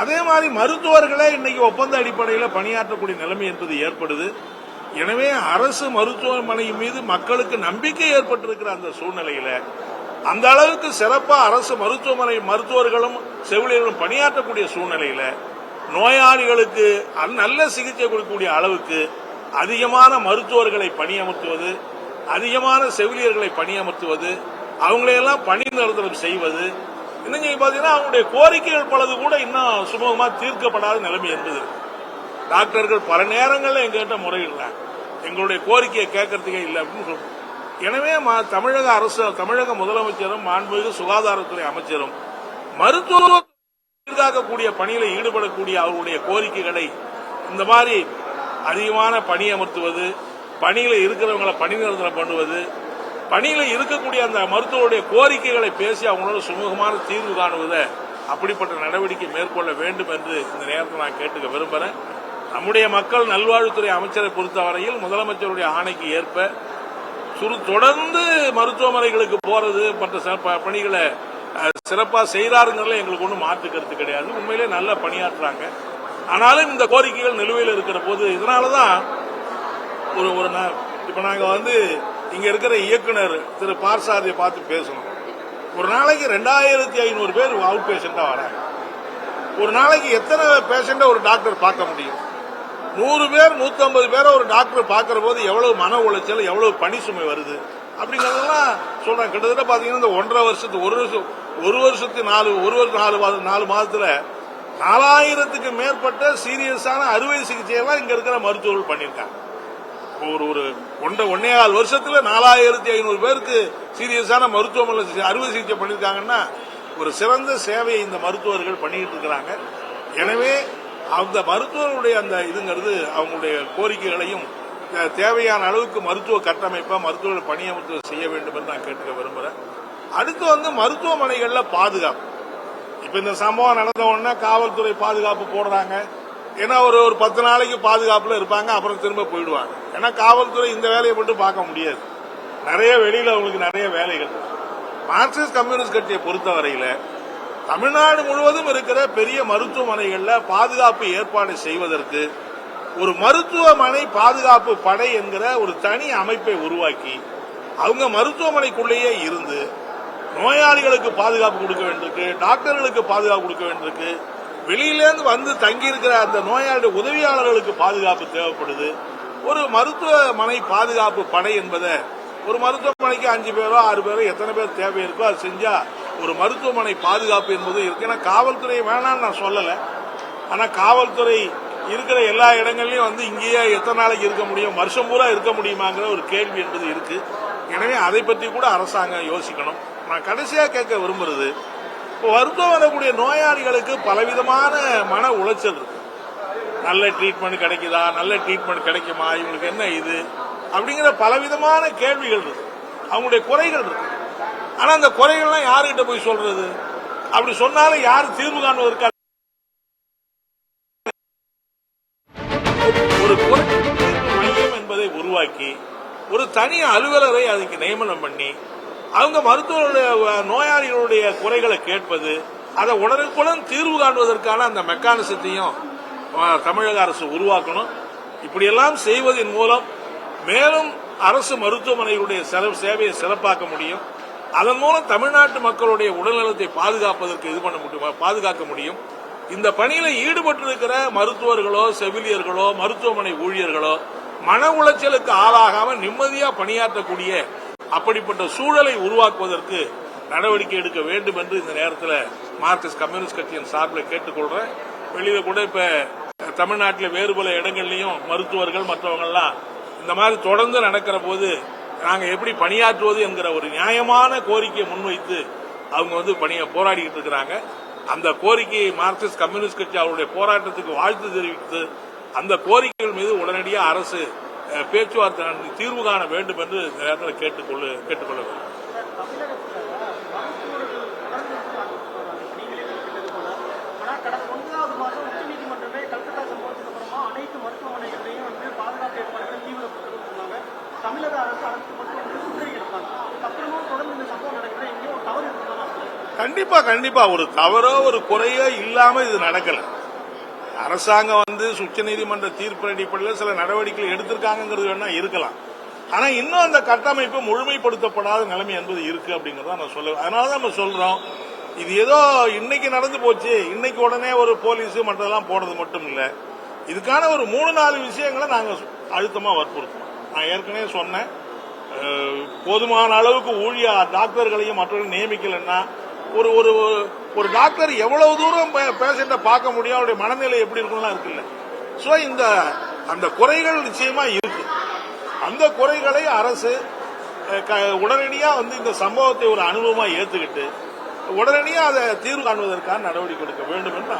அதே மாதிரி மருத்துவர்களே இன்னைக்கு ஒப்பந்த அடிப்படையில் பணியாற்றக்கூடிய நிலைமை என்பது ஏற்படுது. எனவே அரசு மருத்துவமனை மீது மக்களுக்கு நம்பிக்கை ஏற்பட்டிருக்கிற அந்த சூழ்நிலையில அந்த அளவுக்கு சிறப்பா அரசு மருத்துவர்களும் செவிலியர்களும் பணியாற்றக்கூடிய சூழ்நிலையில நோயாளிகளுக்கு நல்ல சிகிச்சை கொடுக்கக்கூடிய அளவுக்கு அதிகமான மருத்துவர்களை பணியமர்த்துவது, அதிகமான செவிலியர்களை பணியமர்த்துவது, அவங்களையெல்லாம் பணி நிரந்தரம் செய்வது, இன்னும் பாத்தீங்கன்னா அவங்களுடைய கோரிக்கைகள் பலது கூட இன்னும் சுமூகமா தீர்க்கப்படாத நிலைமை என்பது. டாக்டர்கள் பல நேரங்களில் எங்ககிட்ட முறையிடுறாங்க, எங்களுடைய கோரிக்கையை கேட்கறதுக்கே இல்லை அப்படின்னு சொல்றோம். எனவே தமிழக அரசு, தமிழக முதலமைச்சரும் மாண்புமிகு சுகாதாரத்துறை அமைச்சரும் மருத்துவ எதிர்காக்கக்கூடிய பணியில ஈடுபடக்கூடிய அவர்களுடைய கோரிக்கைகளை இந்த மாதிரி அதிகமான பணி அமர்த்துவது, பணியில இருக்கிறவங்களை பணி நிரந்தரம் பண்ணுவது, பணியில இருக்கக்கூடிய அந்த மருத்துவருடைய கோரிக்கைகளை பேசி அவங்களோட சுமூகமான தீர்வு காணுவதை அப்படிப்பட்ட நடவடிக்கை மேற்கொள்ள வேண்டும் என்று இந்த நேரத்தில் நான் கேட்டுக்க விரும்புகிறேன். நம்முடைய மக்கள் நல்வாழ்வுத்துறை அமைச்சரை பொறுத்தவரையில் முதலமைச்சருடைய ஆணைக்கு ஏற்ப தொடர்ந்து மருத்துவமனைகளுக்கு போறது மற்ற பணிகளை சிறப்பாக செய்யறாருங்கிறதுல எங்களுக்கு ஒன்றும் மாற்று கருத்து கிடையாது. உண்மையிலே நல்லா பணியாற்றுறாங்க. ஆனாலும் இந்த கோரிக்கைகள் நிலுவையில் இருக்கிற போது இதனாலதான் இப்ப நாங்க இங்க இருக்கிற இயக்குனர் திரு பார்சாரதியை பார்த்து பேசணும். ஒரு நாளைக்கு 2500 பேர் அவுட் பேஷண்டா வராங்க. ஒரு நாளைக்கு எத்தனை பேஷண்ட ஒரு டாக்டர் பார்க்க முடியும்? 100 பேர் 150 பேரை ஒரு டாக்டர் பார்க்கிற போது எவ்வளவு மன உளைச்சல், எவ்வளவு பணி சுமை வருது அப்படிங்கறதெல்லாம் சொல்றாங்க. கிட்டத்தட்ட பாத்தீங்கன்னா இந்த 1.5 வருஷத்துக்கு ஒரு வருஷத்துக்கு 4 மாதத்துல 4000க்கு மேற்பட்ட சீரியஸான அறுவை சிகிச்சையெல்லாம் இங்க இருக்கிற மருத்துவர்கள் பண்ணிருக்காங்க. ஒரு 1.25 வருஷத்துல 4500 பேருக்கு சீரியஸான மருத்துவமனை அறுவை சிகிச்சை பண்ணிருக்காங்கன்னா ஒரு சிறந்த சேவையை இந்த மருத்துவர்கள் பண்ணிட்டு இருக்கிறாங்க. எனவே அந்த மருத்துவர்களுடைய அந்த இதுங்கிறது அவங்களுடைய கோரிக்கைகளையும் தேவையான அளவுக்கு மருத்துவ கட்டமைப்பை மருத்துவர்கள் பணியமர்த்த செய்ய வேண்டும் என்று நான் கேட்டுக்க விரும்புறேன். அடுத்து மருத்துவமனைகள்ல பாதுகாப்பு. இப்ப இந்த சம்பவம் நடந்த உடனே காவல்துறை பாதுகாப்பு போடுறாங்க. ஏன்னா ஒரு 10 நாளைக்கு பாதுகாப்புல இருப்பாங்க, அப்புறம் திரும்ப போயிடுவாங்க. ஏன்னா காவல்துறை இந்த வேலையை மட்டும் பார்க்க முடியாது, நிறைய வெளியில அவங்களுக்கு நிறைய வேலைகள். மார்க்சிஸ்ட் கம்யூனிஸ்ட் கட்சியை பொறுத்தவரையில தமிழ்நாடு முழுவதும் இருக்கிற பெரிய மருத்துவமனைகள்ல பாதுகாப்பு ஏற்பாடு செய்வதற்கு ஒரு மருத்துவமனை பாதுகாப்பு படை என்கிற ஒரு தனி அமைப்பை உருவாக்கி அவங்க மருத்துவமனைக்குள்ளேயே இருந்து நோயாளிகளுக்கு பாதுகாப்பு கொடுக்க வேண்டியிருக்கு, டாக்டர்களுக்கு பாதுகாப்பு கொடுக்க வேண்டியிருக்கு, வெளியிலேருந்து தங்கி இருக்கிற அந்த நோயாளி உதவியாளர்களுக்கு பாதுகாப்பு தேவைப்படுது. ஒரு மருத்துவமனை பாதுகாப்பு படை என்பதை ஒரு மருத்துவமனைக்கு 5 பேரோ 6 பேரோ எத்தனை பேர் தேவை இருக்கோ அது செஞ்சா ஒரு மருத்துவமனை பாதுகாப்பு என்பது இருக்கு. ஏன்னா காவல்துறை வேணான்னு நான் சொல்லல, ஆனா காவல்துறை இருக்கிற எல்லா இடங்கள்லயும் இங்கேயே எத்தனை நாளைக்கு இருக்க முடியும், வருஷம் பூரா இருக்க முடியுமாங்கிற ஒரு கேள்வி என்பது இருக்கு. எனவே அதை பற்றி கூட அரசாங்கம் யோசிக்கணும். நான் கடைசியா கேட்க விரும்புறது, இப்போ மருத்துவம் வரக்கூடிய நோயாளிகளுக்கு பலவிதமான மன உளைச்சல் இருக்கு. நல்ல ட்ரீட்மெண்ட் கிடைக்குதா, நல்ல ட்ரீட்மெண்ட் கிடைக்குமா, இவங்களுக்கு என்ன இது அப்படிங்கிற பலவிதமான கேள்விகள் இருக்கு, அவங்களுடைய குறைகள் இருக்கு. ஆனா அந்த குறைகள்லாம் யாருகிட்ட போய் சொல்றது? அப்படி சொன்னாலும் யாரு தீர்வு காணுவதற்கு ஒரு குறை மையம் என்பதை உருவாக்கி ஒரு தனி அலுவலரை அதுக்கு நியமனம் பண்ணி அவங்க மருத்துவர்களுடைய நோயாளிகளுடைய குறைகளை கேட்பது, அதை உடனுக்குடன் தீர்வு காணுவதற்கான அந்த மெக்கானிசத்தையும் தமிழக அரசு உருவாக்கணும். இப்படியெல்லாம் செய்வதன் மூலம் மேலும் அரசு மருத்துவமனைகளுடைய சேவையை சிறப்பாக்க முடியும். அதன் மூலம் தமிழ்நாட்டு மக்களுடைய உடல்நலத்தை பாதுகாக்க முடியும். இந்த பணியில ஈடுபட்டிருக்கிற மருத்துவர்களோ செவிலியர்களோ மாமருத்துவமனை ஊழியர்களோ மன உளைச்சலுக்கு ஆளாகாம நிம்மதியா பணியாற்றக்கூடிய அப்படிப்பட்ட சூழலை உருவாக்குவதற்கு நடவடிக்கை எடுக்க வேண்டும் என்று இந்த நேரத்தில் மார்க்சிஸ்ட் கம்யூனிஸ்ட் கட்சியின் சார்பில் கேட்டுக்கொள்றேன். வெளியில கூட இப்ப தமிழ்நாட்டில் வேறு பல இடங்கள்லயும் மருத்துவர்கள் மற்றவங்கெல்லாம் இந்த மாதிரி தொடர்ந்து நடக்கிற போது நாங்க எப்படி பணியாற்றுவது என்கிற ஒரு நியாயமான கோரிக்கையை முன்வைத்து அவங்க போராடிட்டு இருக்கிறாங்க. அந்த கோரிக்கையை மார்க்சிஸ்ட் கம்யூனிஸ்ட் கட்சி அவருடைய போராட்டத்துக்கு வாழ்த்து தெரிவித்து அந்த கோரிக்கைகள் மீது உடனடியாக அரசு பேச்சுவார்த்தை நடத்தி தீர்வு காண வேண்டும் என்று இந்த நேரத்தில் கேட்டுக்கொள்ள வேண்டும். கண்டிப்பா கண்டிப்பா ஒரு தவறோ ஒரு குறையோ இல்லாம இது நடக்கல. அரசாங்கம் உச்ச நீதிமன்ற தீர்ப்பு அடிப்படையில் சில நடவடிக்கைகள் எடுத்திருக்காங்கிறது வேணா இருக்கலாம். ஆனா இன்னும் அந்த கட்டமைப்பு முழுமைப்படுத்தப்படாத நிலைமை என்பது இருக்கு அப்படிங்கறத நான் சொல்ல. அதனாலதான் நம்ம சொல்றோம், இது ஏதோ இன்னைக்கு நடந்து போச்சு, இன்னைக்கு உடனே ஒரு போலீஸ் மற்றதெல்லாம் போனது மட்டும் இல்ல, இதுக்கான ஒரு 3-4 விஷயங்களை நாங்க அழுத்தமா வற்புறுத்தோம். நான் ஏற்கனவே சொன்னேன், போதுமான அளவுக்கு ஊழிய டாக்டர்களையும் மற்றவர்கள் நியமிக்கலன்னா ஒரு ஒரு ஒரு டாக்டர் எவ்வளவு தூரம் பேஷண்ட பார்க்க முடியும், அவருடைய மனநிலை எப்படி இருக்கும்லாம் இருக்குல்ல. சோ அந்த குறைகள் நிச்சயமா இருக்கு. அந்த குறைகளை அரசு உடனடியா இந்த சம்பவத்தை ஒரு அனுபவமா ஏத்துக்கிட்டு உடனடியா அதை தீர்வு காண்பதற்கான நடவடிக்கை எடுக்க வேண்டும் என்று